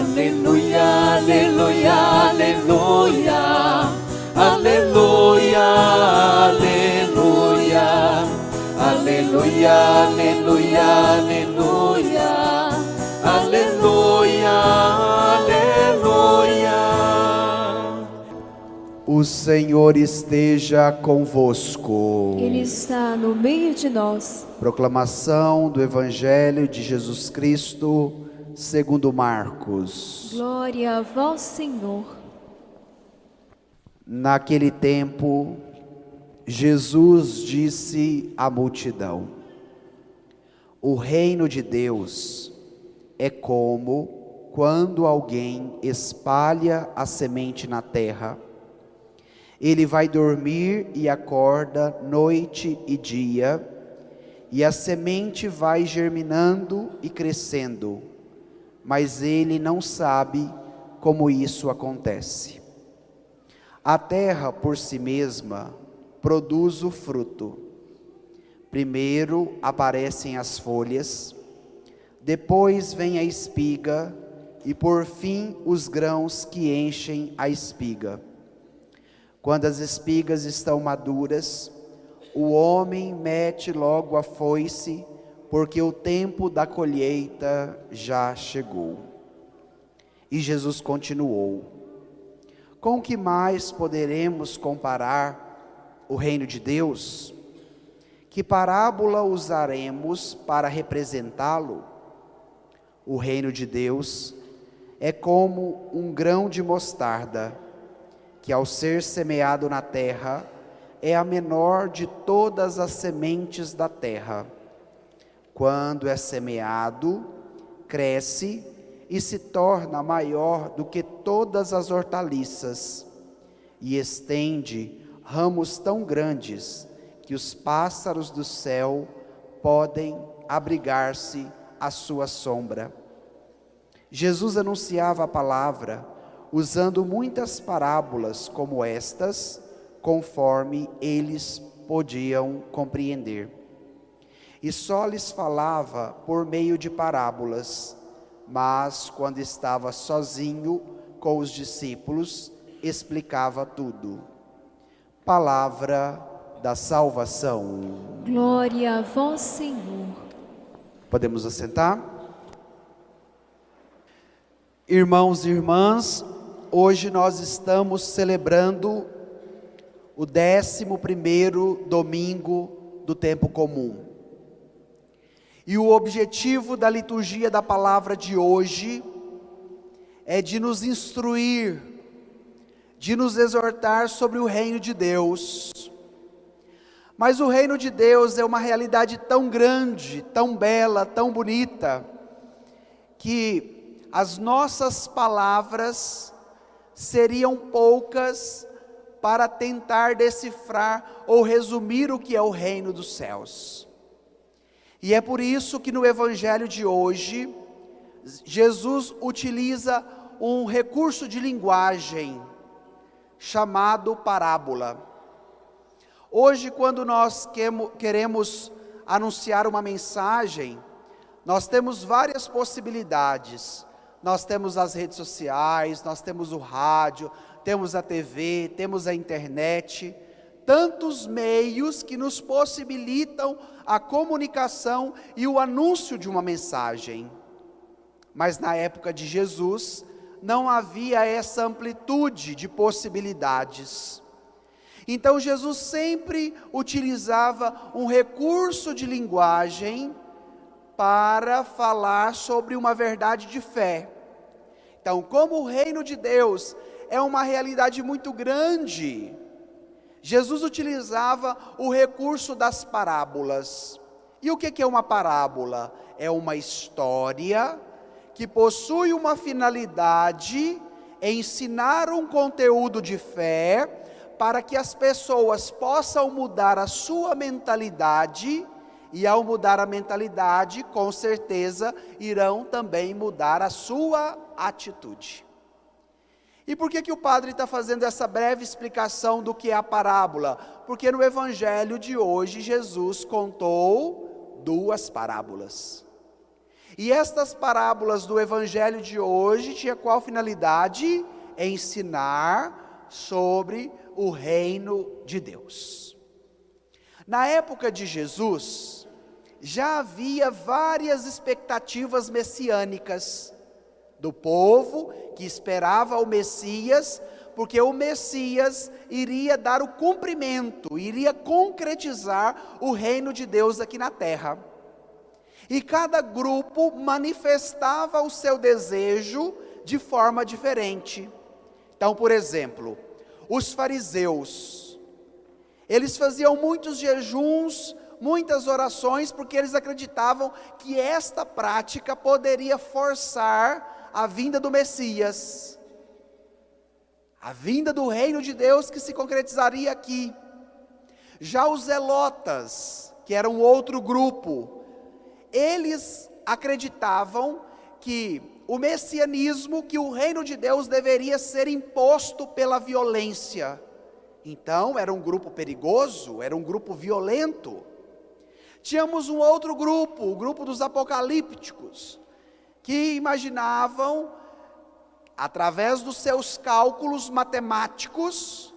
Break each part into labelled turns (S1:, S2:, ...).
S1: Aleluia, aleluia, aleluia, aleluia, aleluia, aleluia, aleluia, aleluia, aleluia, aleluia.
S2: O Senhor esteja convosco.
S3: Ele está no meio de nós.
S2: Proclamação do Evangelho de Jesus Cristo segundo Marcos.
S3: Glória a vós, Senhor.
S2: Naquele tempo, Jesus disse à multidão: o reino de Deus é como quando alguém espalha a semente na terra. Ele vai dormir e acorda noite e dia, e a semente vai germinando e crescendo, mas ele não sabe como isso acontece. A terra por si mesma produz o fruto. Primeiro aparecem as folhas, depois vem a espiga e por fim os grãos que enchem a espiga. Quando as espigas estão maduras, o homem mete logo a foice, porque o tempo da colheita já chegou. E Jesus continuou: com que mais poderemos comparar o reino de Deus? Que parábola usaremos para representá-lo? O reino de Deus é como um grão de mostarda, que ao ser semeado na terra, é a menor de todas as sementes da terra. Quando é semeado, cresce e se torna maior do que todas as hortaliças, e estende ramos tão grandes que os pássaros do céu podem abrigar-se à sua sombra. Jesus anunciava a palavra, usando muitas parábolas como estas, conforme eles podiam compreender. E só lhes falava por meio de parábolas, mas quando estava sozinho com os discípulos, explicava tudo. Palavra da salvação.
S3: Glória a vós, Senhor.
S2: Podemos assentar? Irmãos e irmãs, hoje nós estamos celebrando o 11º domingo do tempo comum. E o objetivo da liturgia da palavra de hoje é de nos instruir, de nos exortar sobre o reino de Deus. Mas o reino de Deus é uma realidade tão grande, tão bela, tão bonita, que as nossas palavras seriam poucas para tentar decifrar ou resumir o que é o reino dos céus. E é por isso que no Evangelho de hoje, Jesus utiliza um recurso de linguagem chamado parábola. Hoje, quando nós queremos anunciar uma mensagem, nós temos várias possibilidades. Nós temos as redes sociais, nós temos o rádio, temos a TV, temos a internet, tantos meios que nos possibilitam a comunicação e o anúncio de uma mensagem. Mas na época de Jesus, não havia essa amplitude de possibilidades. Então Jesus sempre utilizava um recurso de linguagem para falar sobre uma verdade de fé. Então, como o reino de Deus é uma realidade muito grande, Jesus utilizava o recurso das parábolas. E o que é uma parábola? É uma história que possui uma finalidade, ensinar um conteúdo de fé, para que as pessoas possam mudar a sua mentalidade, e ao mudar a mentalidade, com certeza, irão também mudar a sua atitude. E por que o padre está fazendo essa breve explicação do que é a parábola? Porque no Evangelho de hoje, Jesus contou 2 parábolas. E estas parábolas do evangelho de hoje tinha qual finalidade? Ensinar sobre o reino de Deus. Na época de Jesus, já havia várias expectativas messiânicas do povo que esperava o Messias, porque o Messias iria dar o cumprimento, iria concretizar o reino de Deus aqui na terra. E cada grupo manifestava o seu desejo de forma diferente. Então, por exemplo, os fariseus, eles faziam muitos jejuns, muitas orações, porque eles acreditavam que esta prática poderia forçar a vinda do Messias, a vinda do reino de Deus que se concretizaria aqui. Já os zelotas, que eram outro grupo, eles acreditavam que o messianismo, que o reino de Deus deveria ser imposto pela violência. Então, era um grupo perigoso, era um grupo violento. Tínhamos um outro grupo, o grupo dos apocalípticos, que imaginavam, através dos seus cálculos matemáticos,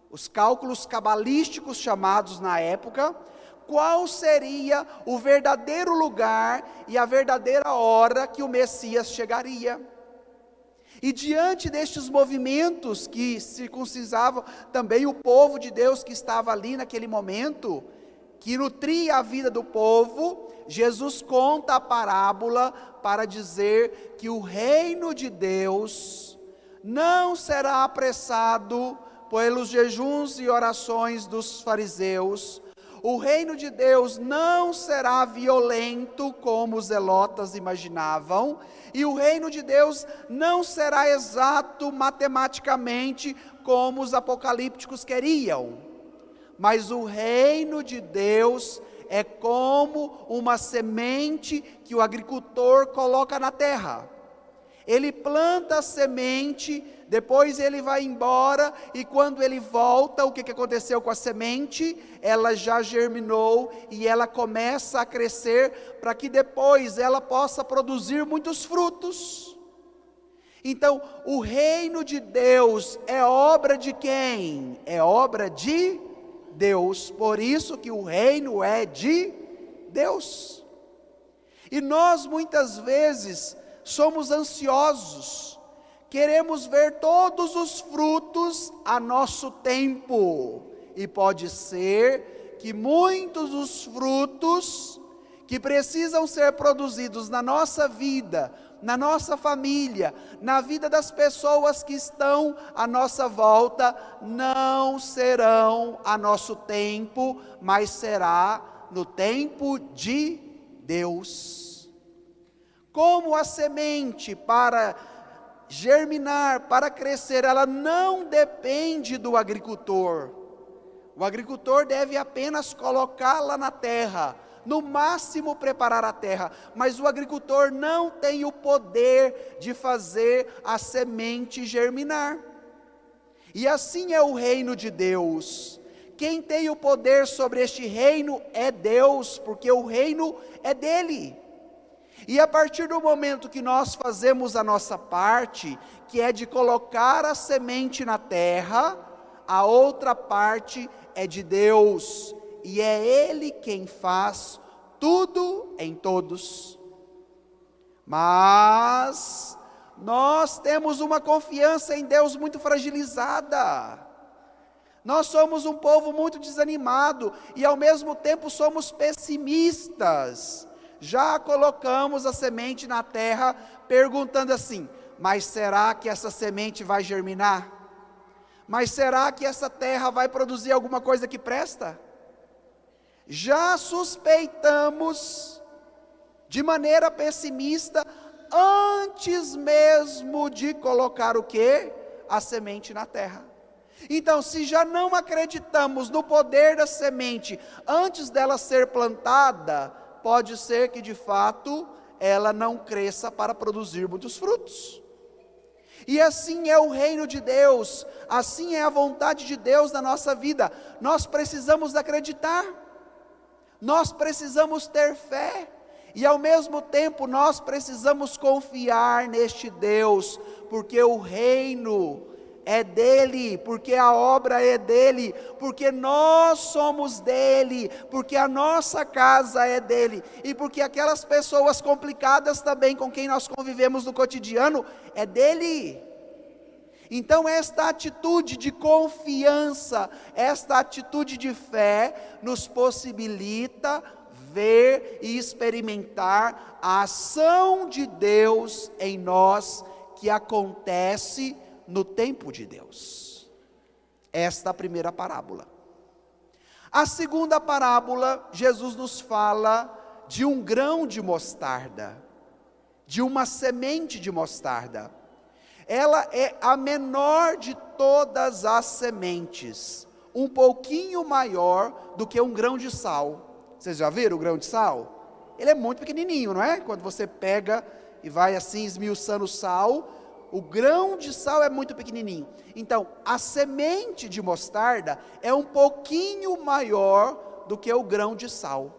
S2: os cálculos cabalísticos chamados na época, qual seria o verdadeiro lugar e a verdadeira hora que o Messias chegaria. E diante destes movimentos que circuncisavam também o povo de Deus que estava ali naquele momento, que nutria a vida do povo, Jesus conta a parábola para dizer que o reino de Deus não será apressado pelos jejuns e orações dos fariseus. O reino de Deus não será violento como os zelotas imaginavam, e o reino de Deus não será exato matematicamente como os apocalípticos queriam, mas o reino de Deus é como uma semente que o agricultor coloca na terra. Ele planta a semente, depois ele vai embora, e quando ele volta, o que aconteceu com a semente? Ela já germinou e ela começa a crescer, para que depois ela possa produzir muitos frutos. Então, o reino de Deus é obra de quem? É obra de Deus, por isso que o reino é de Deus. E nós muitas vezes somos ansiosos, queremos ver todos os frutos a nosso tempo, e pode ser que muitos dos frutos que precisam ser produzidos na nossa vida, na nossa família, na vida das pessoas que estão à nossa volta, não serão a nosso tempo, mas será no tempo de Deus. Como a semente, para germinar, para crescer, ela não depende do agricultor. O agricultor deve apenas colocá-la na terra, no máximo preparar a terra, mas o agricultor não tem o poder de fazer a semente germinar. E assim é o reino de Deus. Quem tem o poder sobre este reino é Deus, porque o reino é dele. E a partir do momento que nós fazemos a nossa parte, que é de colocar a semente na terra, a outra parte é de Deus, e é Ele quem faz tudo em todos. Mas nós temos uma confiança em Deus muito fragilizada. Nós somos um povo muito desanimado e ao mesmo tempo somos pessimistas. Já colocamos a semente na terra perguntando assim: mas será que essa semente vai germinar? Mas será que essa terra vai produzir alguma coisa que presta? Já suspeitamos de maneira pessimista antes mesmo de colocar o quê? A semente na terra. Então, se já não acreditamos no poder da semente antes dela ser plantada, pode ser que de fato ela não cresça para produzir muitos frutos. E assim é o reino de Deus, assim é a vontade de Deus na nossa vida. Nós precisamos acreditar, nós precisamos ter fé, E ao mesmo tempo nós precisamos confiar neste Deus, porque o reino é dele, porque a obra é dele, porque nós somos dele, porque a nossa casa é dele, e porque aquelas pessoas complicadas também com quem nós convivemos no cotidiano é dele. Então esta atitude de confiança, esta atitude de fé nos possibilita ver e experimentar a ação de Deus em nós que acontece no tempo de Deus. Esta é a primeira parábola. A segunda parábola, Jesus nos fala de um grão de mostarda, de uma semente de mostarda. Ela é a menor de todas as sementes, um pouquinho maior do que um grão de sal. Vocês já viram o grão de sal? Ele é muito pequenininho, não é? Quando você pega e vai assim esmiuçando o sal, o grão de sal é muito pequenininho. Então, a semente de mostarda é um pouquinho maior do que o grão de sal.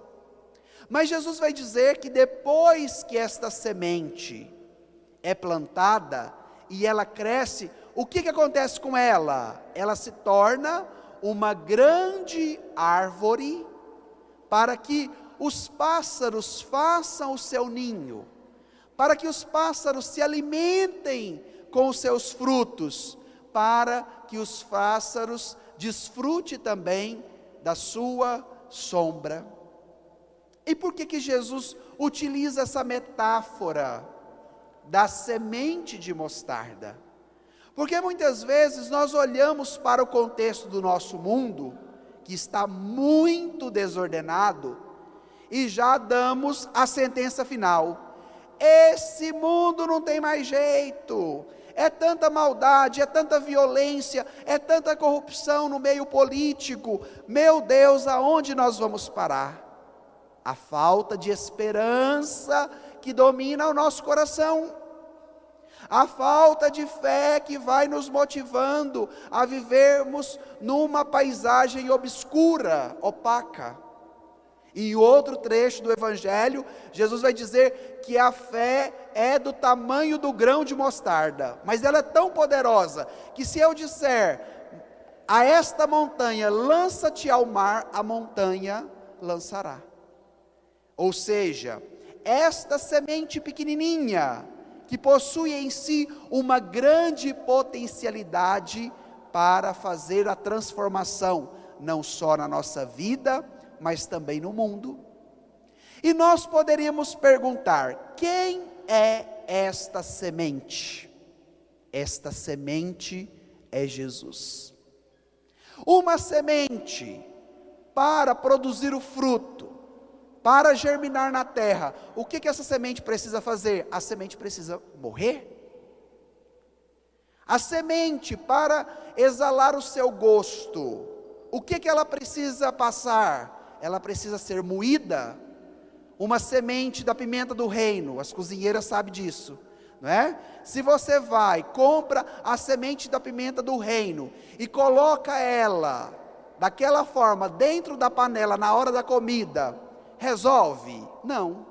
S2: Mas Jesus vai dizer que depois que esta semente é plantada e ela cresce, o que acontece com ela? Ela se torna uma grande árvore para que os pássaros façam o seu ninho, para que os pássaros se alimentem com os seus frutos, para que os pássaros desfrutem também da sua sombra. E por que Jesus utiliza essa metáfora da semente de mostarda? Porque muitas vezes nós olhamos para o contexto do nosso mundo, que está muito desordenado, e já damos a sentença final: esse mundo não tem mais jeito, é tanta maldade, é tanta violência, é tanta corrupção no meio político, meu Deus, aonde nós vamos parar? A falta de esperança que domina o nosso coração, a falta de fé que vai nos motivando a vivermos numa paisagem obscura, opaca. E em outro trecho do Evangelho, Jesus vai dizer que a fé é do tamanho do grão de mostarda, mas ela é tão poderosa, que se eu disser a esta montanha, lança-te ao mar, a montanha lançará. Ou seja, esta semente pequenininha, que possui em si uma grande potencialidade para fazer a transformação, não só na nossa vida, mas também no mundo. E nós poderíamos perguntar: quem é esta semente? Esta semente é Jesus. Uma semente, para produzir o fruto, para germinar na terra, o que essa semente precisa fazer? A semente precisa morrer. A semente, para exalar o seu gosto, o que ela precisa passar? Ela precisa ser moída. Uma semente da pimenta do reino, as cozinheiras sabem disso, não é? Se você vai, compra a semente da pimenta do reino e coloca ela daquela forma dentro da panela na hora da comida, resolve? Não.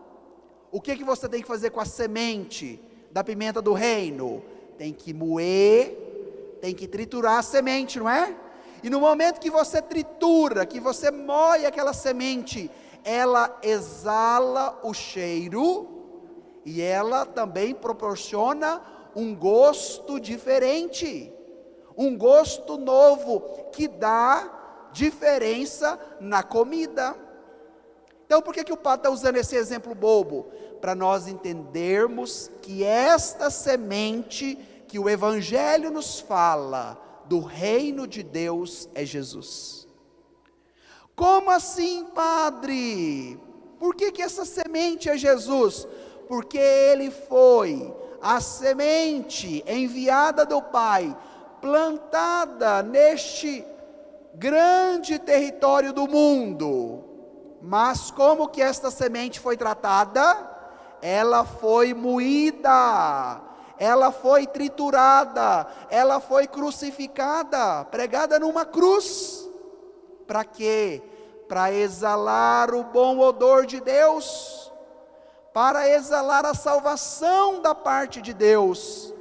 S2: O que você tem que fazer com a semente da pimenta do reino? Tem que moer, tem que triturar a semente, não é? E no momento que você tritura, que você moe aquela semente, ela exala o cheiro e ela também proporciona um gosto diferente, um gosto novo que dá diferença na comida. Então por que o Padre está usando esse exemplo bobo? Para nós entendermos que esta semente que o Evangelho nos fala do reino de Deus é Jesus. Como assim, Padre? Por que essa semente é Jesus? Porque Ele foi a semente enviada do Pai, plantada neste grande território do mundo. Mas como que esta semente foi tratada? Ela foi moída, ela foi triturada, ela foi crucificada, pregada numa cruz. Para quê? Para exalar o bom odor de Deus, para exalar a salvação da parte de Deus.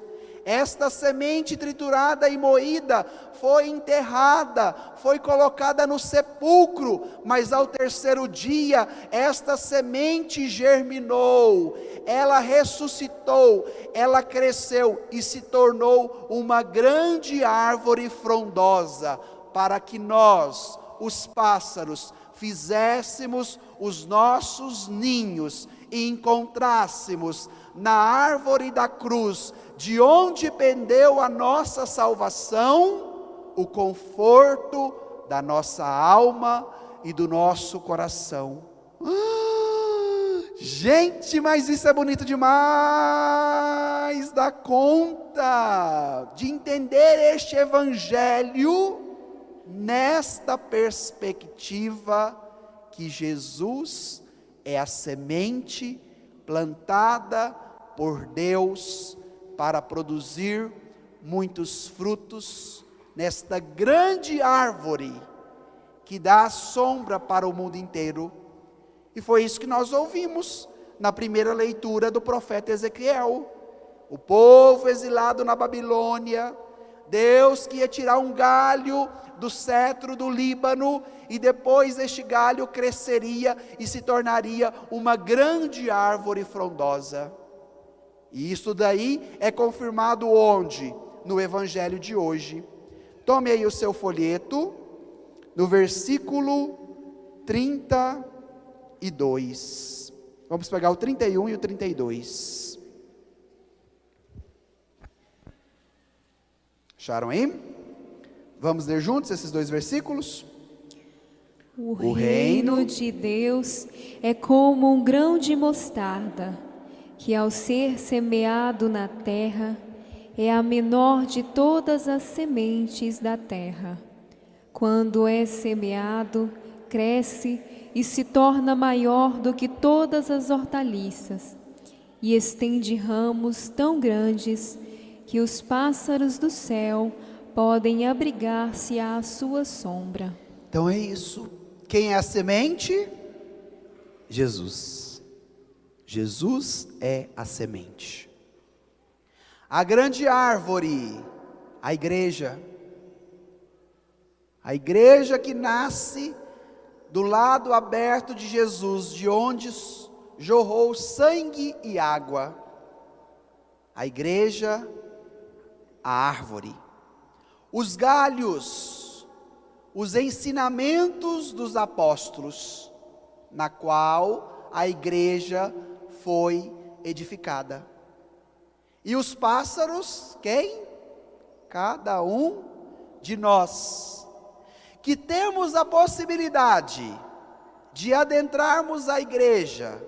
S2: Esta semente triturada e moída foi enterrada, foi colocada no sepulcro, mas ao terceiro dia, esta semente germinou, ela ressuscitou, ela cresceu e se tornou uma grande árvore frondosa, para que nós, os pássaros, fizéssemos os nossos ninhos e encontrássemos na árvore da cruz, de onde pendeu a nossa salvação, o conforto da nossa alma e do nosso coração. Gente, mas isso é bonito demais da conta, de entender este evangelho nesta perspectiva que Jesus é a semente plantada por Deus para produzir muitos frutos nesta grande árvore que dá sombra para o mundo inteiro. E foi isso que nós ouvimos na primeira leitura do profeta Ezequiel. O povo exilado na Babilônia, Deus que ia tirar um galho do cetro do Líbano, e depois este galho cresceria e se tornaria uma grande árvore frondosa. E isso daí é confirmado onde? No evangelho de hoje. Tome aí o seu folheto, no versículo 32. Vamos pegar o 31 e o 32. Acharam aí? Vamos ler juntos esses dois versículos?
S3: O reino de Deus é como um grão de mostarda, que ao ser semeado na terra, é a menor de todas as sementes da terra. Quando é semeado, cresce e se torna maior do que todas as hortaliças, e estende ramos tão grandes que os pássaros do céu podem abrigar-se à sua sombra.
S2: Então é isso. Quem é a semente? Jesus. Jesus é a semente. A grande árvore, a igreja. A igreja que nasce do lado aberto de Jesus, de onde jorrou sangue e água. A igreja, a árvore. Os galhos, os ensinamentos dos apóstolos, na qual a igreja foi edificada. E os pássaros, quem? Cada um de nós, que temos a possibilidade de adentrarmos a igreja,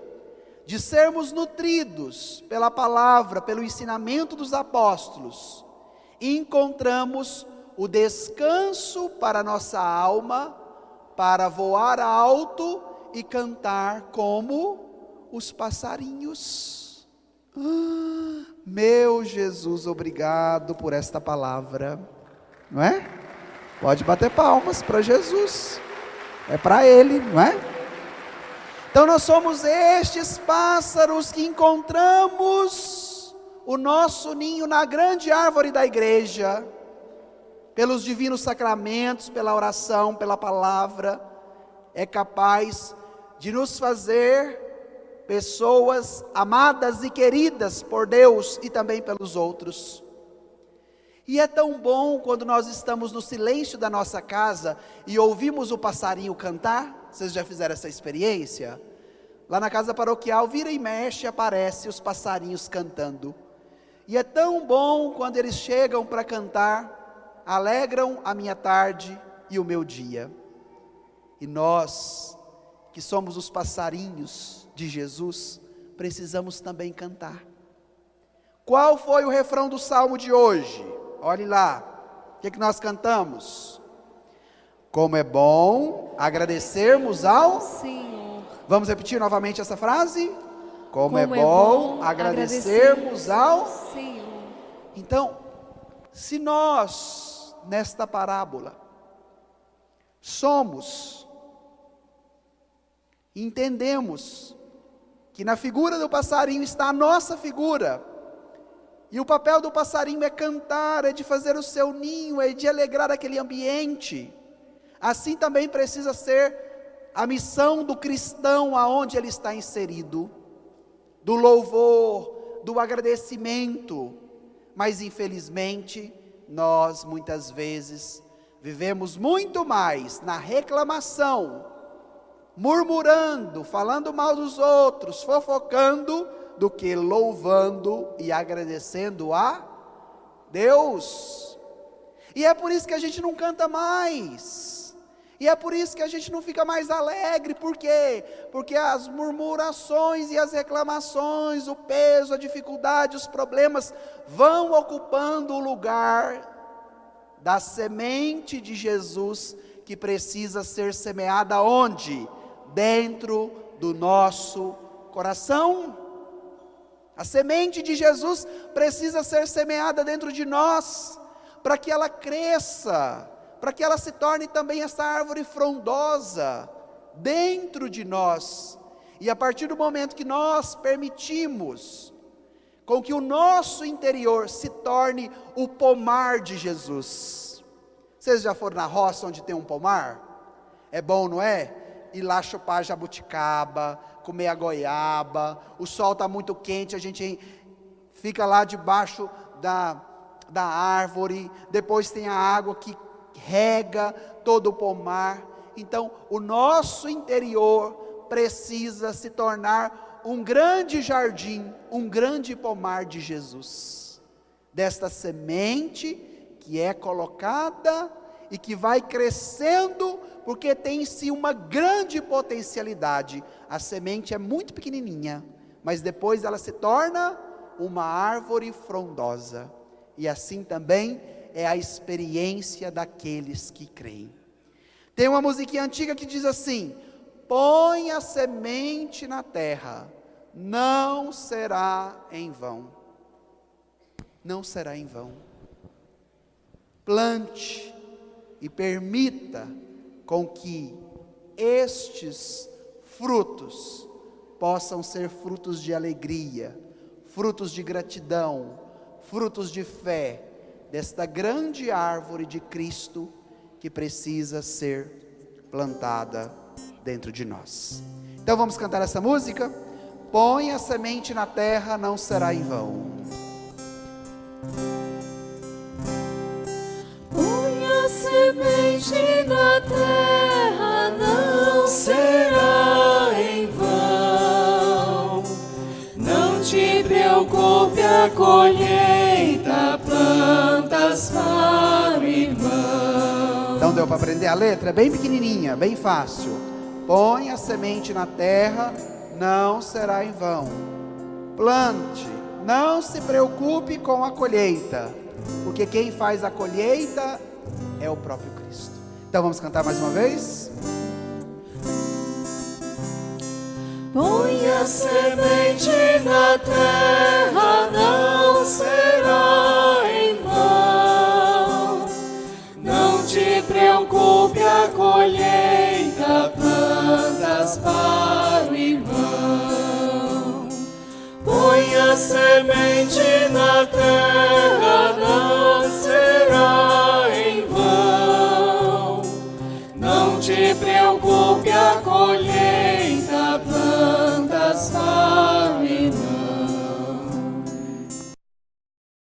S2: de sermos nutridos pela palavra, pelo ensinamento dos apóstolos, e encontramos o descanso para a nossa alma, para voar alto e cantar como os passarinhos. Meu Jesus, obrigado por esta palavra, não é? Pode bater palmas para Jesus, é para Ele, não é? Então nós somos estes pássaros que encontramos o nosso ninho na grande árvore da igreja, pelos divinos sacramentos, pela oração, pela palavra, é capaz de nos fazer pessoas amadas e queridas por Deus e também pelos outros. E é tão bom quando nós estamos no silêncio da nossa casa e ouvimos o passarinho cantar. Vocês já fizeram essa experiência? Lá na casa paroquial, vira e mexe, aparece os passarinhos cantando. E é tão bom quando eles chegam para cantar, alegram a minha tarde e o meu dia. E nós, que somos os passarinhos de Jesus, precisamos também cantar. Qual foi o refrão do salmo de hoje? Olhe lá, o que nós cantamos? Como é bom agradecermos ao
S3: Senhor.
S2: Vamos repetir novamente essa frase? Como é bom agradecermos ao
S3: Senhor.
S2: Então, se nós, nesta parábola, entendemos que na figura do passarinho está a nossa figura. E o papel do passarinho é cantar, é de fazer o seu ninho, é de alegrar aquele ambiente. Assim também precisa ser a missão do cristão aonde ele está inserido, do louvor, do agradecimento. Mas infelizmente, nós muitas vezes vivemos muito mais na reclamação, murmurando, falando mal dos outros, fofocando, do que louvando e agradecendo a Deus. E é por isso que a gente não canta mais, e é por isso que a gente não fica mais alegre. Por quê? Porque as murmurações e as reclamações, o peso, a dificuldade, os problemas vão ocupando o lugar da semente de Jesus, que precisa ser semeada onde? Dentro do nosso coração. A semente de Jesus precisa ser semeada dentro de nós, para que ela cresça, para que ela se torne também essa árvore frondosa dentro de nós. E a partir do momento que nós permitimos com que o nosso interior se torne o pomar de Jesus. Vocês já foram na roça onde tem um pomar? É bom, não é? Ir lá chupar jabuticaba, comer a goiaba, o sol está muito quente, a gente fica lá debaixo da árvore, depois tem a água que rega todo o pomar. Então o nosso interior precisa se tornar um grande jardim, um grande pomar de Jesus, desta semente que é colocada e que vai crescendo, porque tem em si uma grande potencialidade. A semente é muito pequenininha, mas depois ela se torna uma árvore frondosa. E assim também é a experiência daqueles que creem. Tem uma musiquinha antiga que diz assim: põe a semente na terra, não será em vão. Não será em vão. Plante e permita com que estes frutos possam ser frutos de alegria, frutos de gratidão, frutos de fé, desta grande árvore de Cristo que precisa ser plantada dentro de nós. Então vamos cantar essa música? Põe a semente na terra, não será em vão.
S1: Põe a semente na terra, não será em vão. Não te preocupe, a colheita plantas para o irmão.
S2: Então deu para aprender a letra? É bem pequenininha, bem fácil. Põe a semente na terra, não será em vão. Plante, não se preocupe com a colheita, porque quem faz a colheita é o próprio Cristo. Então vamos cantar mais uma vez?
S1: Põe a semente na terra, não será em vão. Não te preocupe, a colheita plantas para o irmão. Põe a semente na terra,